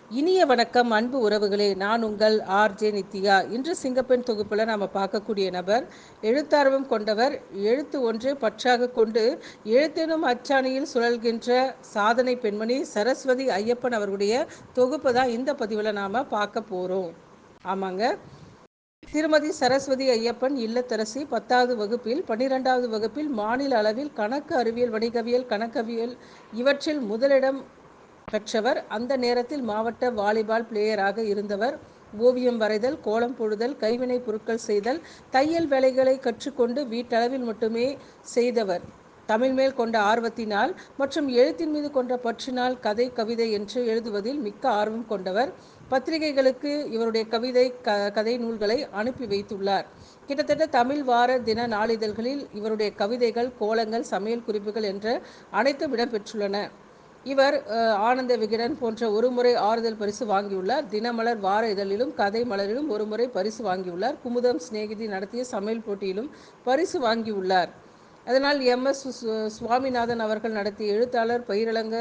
இனிய வணக்கம் அன்பு உறவுகளே, நான் உங்கள் ஆர்ஜே நித்யா. இன்று சிங்கப்பெண் தொகுப்பில் நாம் பார்க்கக்கூடிய நபர் எழுத்தார்வம் கொண்டவர். எழுத்து ஒன்றே பற்றாக கொண்டு எழுத்தெனும் அச்சாணியில் சுழல்கின்ற சாதனை பெண்மணி சரஸ்வதி ஐயப்பன் அவர்களுடைய தொகுப்பு தான் இந்த பதிவில் நாம் பார்க்க போகிறோம். ஆமாங்க, திருமதி சரஸ்வதி ஐயப்பன் இல்லத்தரசி. 10வது வகுப்பில் 12வது வகுப்பில் மாநில அளவில் கணக்கு அறிவியல், வணிகவியல், கணக்கவியல் இவற்றில் முதலிடம் பெற்றவர். அந்த நேரத்தில் மாவட்ட வாலிபால் பிளேயராக இருந்தவர். ஓவியம் வரைதல், கோலம் போடுதல், கைவினைப் பொருட்கள் செய்தல், தையல் வேலைகளை கற்றுக்கொண்டு வீட்டளவில் மட்டுமே செய்தவர். தமிழ் மேல் கொண்ட ஆர்வத்தினால் மற்றும் எழுத்தின் மீது கொண்ட பற்றினால் கதை, கவிதை என்று எழுதுவதில் மிக்க ஆர்வம் கொண்டவர். பத்திரிகைகளுக்கு இவருடைய கதை நூல்களை அனுப்பி வைத்துள்ளார். கிட்டத்தட்ட தமிழ் வார தின நாளிதழ்களில் இவருடைய கவிதைகள், கோலங்கள், சமையல் குறிப்புகள் என்ற அனைத்தும் இடம்பெற்றுள்ளன. இவர் ஆனந்த விகடன் போன்ற ஒருமுறை ஆறுதல் பரிசு வாங்கியுள்ளார். தினமலர் வார இதழிலும் கதை மலரிலும் ஒருமுறை பரிசு வாங்கியுள்ளார். குமுதம் சிநேகிதி நடத்திய சமையல் போட்டியிலும் பரிசு வாங்கியுள்ளார். அதனால் MS சுவாமிநாதன் அவர்கள் நடத்திய எழுத்தாளர் பயிரலங்க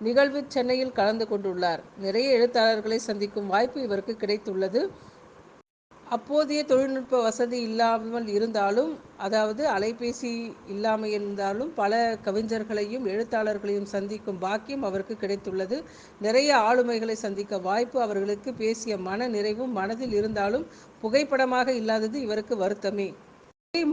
நிகழ்வு சென்னையில் கலந்து கொண்டுள்ளார். நிறைய எழுத்தாளர்களை சந்திக்கும் வாய்ப்பு இவருக்கு கிடைத்துள்ளது. அப்போதைய தொழில்நுட்ப வசதி இல்லாமல் இருந்தாலும், அதாவது அலைபேசி இல்லாமல் இருந்தாலும், பல கவிஞர்களையும் எழுத்தாளர்களையும் சந்திக்கும் பாக்கியம் அவருக்கு கிடைத்துள்ளது. நிறைய ஆளுமைகளை சந்திக்க வாய்ப்பு அவர்களுக்கு பேசிய மன நிறைவும் மனதில் இருந்தாலும் புகைப்படமாக இல்லாதது இவருக்கு வருத்தமே.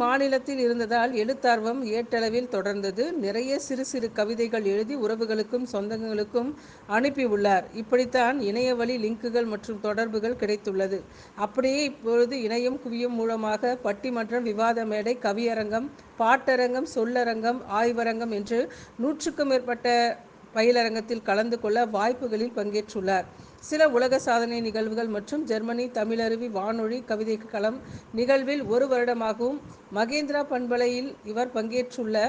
மாநிலத்தில் இருந்ததால் எழுத்தார்வம் ஏட்டளவில் தொடர்ந்தது. நிறைய சிறு சிறு கவிதைகள் எழுதி உறவுகளுக்கும் சொந்தங்களுக்கும் அனுப்பியுள்ளார். இப்படித்தான் இணையவழி லிங்குகள் மற்றும் தொடர்புகள் கிடைத்துள்ளது. அப்படியே இப்பொழுது இணையம் குவியும் மூலமாக பட்டிமன்றம், விவாத மேடை, கவியரங்கம், பாட்டரங்கம், சொல்லரங்கம், ஆய்வரங்கம் என்று 100க்கும் மேற்பட்ட பயிலரங்கத்தில் கலந்து கொள்ள வாய்ப்புகளில் பங்கேற்றுள்ளார். சில உலக சாதனை நிகழ்வுகள் மற்றும் ஜெர்மனி தமிழருவி வானொலி கவிதை களம் நிகழ்வில் 1 வருடமாகவும், மகேந்திரா பண்பலையில் இவர் பங்கேற்றுள்ள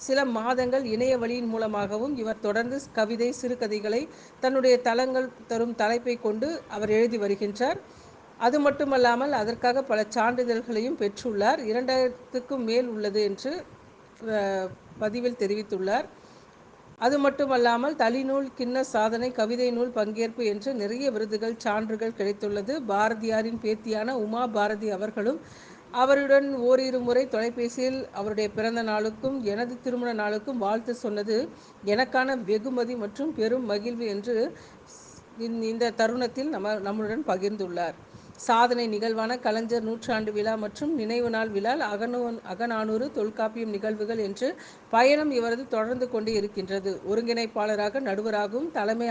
சில மாதங்கள் இணைய வழியின் மூலமாகவும் இவர் தொடர்ந்து கவிதை, சிறுகதைகளை தன்னுடைய தளங்கள் தரும் தலைப்பை கொண்டு அவர் எழுதி வருகின்றார். அது மட்டுமல்லாமல் அதற்காக பல சான்றிதழ்களையும் பெற்றுள்ளார். 2000க்கும் மேல் உள்ளது என்று பதிவில் தெரிவித்துள்ளார். அது மட்டுமல்லாமல் தலிநூல், கிண்ண சாதனை, கவிதை நூல் பங்கேற்பு என்று நிறைய விருதுகள், சான்றுகள் கிடைத்துள்ளது. பாரதியாரின் பேத்தியான உமா பாரதி அவர்களும் அவருடன் ஓரிரு முறை தொலைபேசியில் அவருடைய பிறந்த நாளுக்கும் எனது திருமண நாளுக்கும் வாழ்த்து சொன்னது எனக்கான வெகுமதி மற்றும் பெரும் மகிழ்வு என்று இந்த தருணத்தில் நம்முடன் பகிர்ந்துள்ளார். சாதனை நிகழ்வான கலைஞர் நூற்றாண்டு விழா மற்றும் நினைவு நாள் விழா, அகநானூறு, தொல்காப்பியம் நிகழ்வுகள் என்று பயணம் இவரது தொடர்ந்து கொண்டே இருக்கின்றது. ஒருங்கிணைப்பாளராக, நடுவராகவும், தலைமை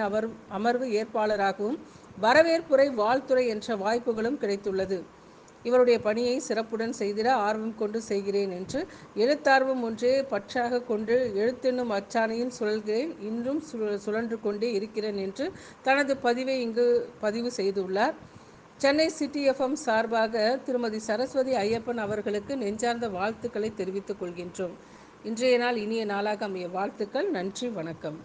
அமர்வு ஏற்பாளராகவும், வரவேற்புரை, வாழ்த்துறை என்ற வாய்ப்புகளும் கிடைத்துள்ளது. இவருடைய பணியை சிறப்புடன் செய்திட ஆர்வம் கொண்டு செய்கிறேன் என்று, எழுத்தார்வம் ஒன்றே பற்றாக கொண்டு எழுத்தென்னும் அச்சாணியில் சுழல்கிறேன், இன்றும் சுழன்று கொண்டே இருக்கிறேன் என்று தனது பதிவை இங்கு பதிவு செய்துள்ளார். சென்னை சிட்டி FM சார்பாக திருமதி சரஸ்வதி ஐயப்பன் அவர்களுக்கு நெஞ்சார்ந்த வாழ்த்துக்களை தெரிவித்துக் கொள்கின்றோம். இன்றைய நாள் இனிய நாளாக அமைய வாழ்த்துக்கள். நன்றி, வணக்கம்.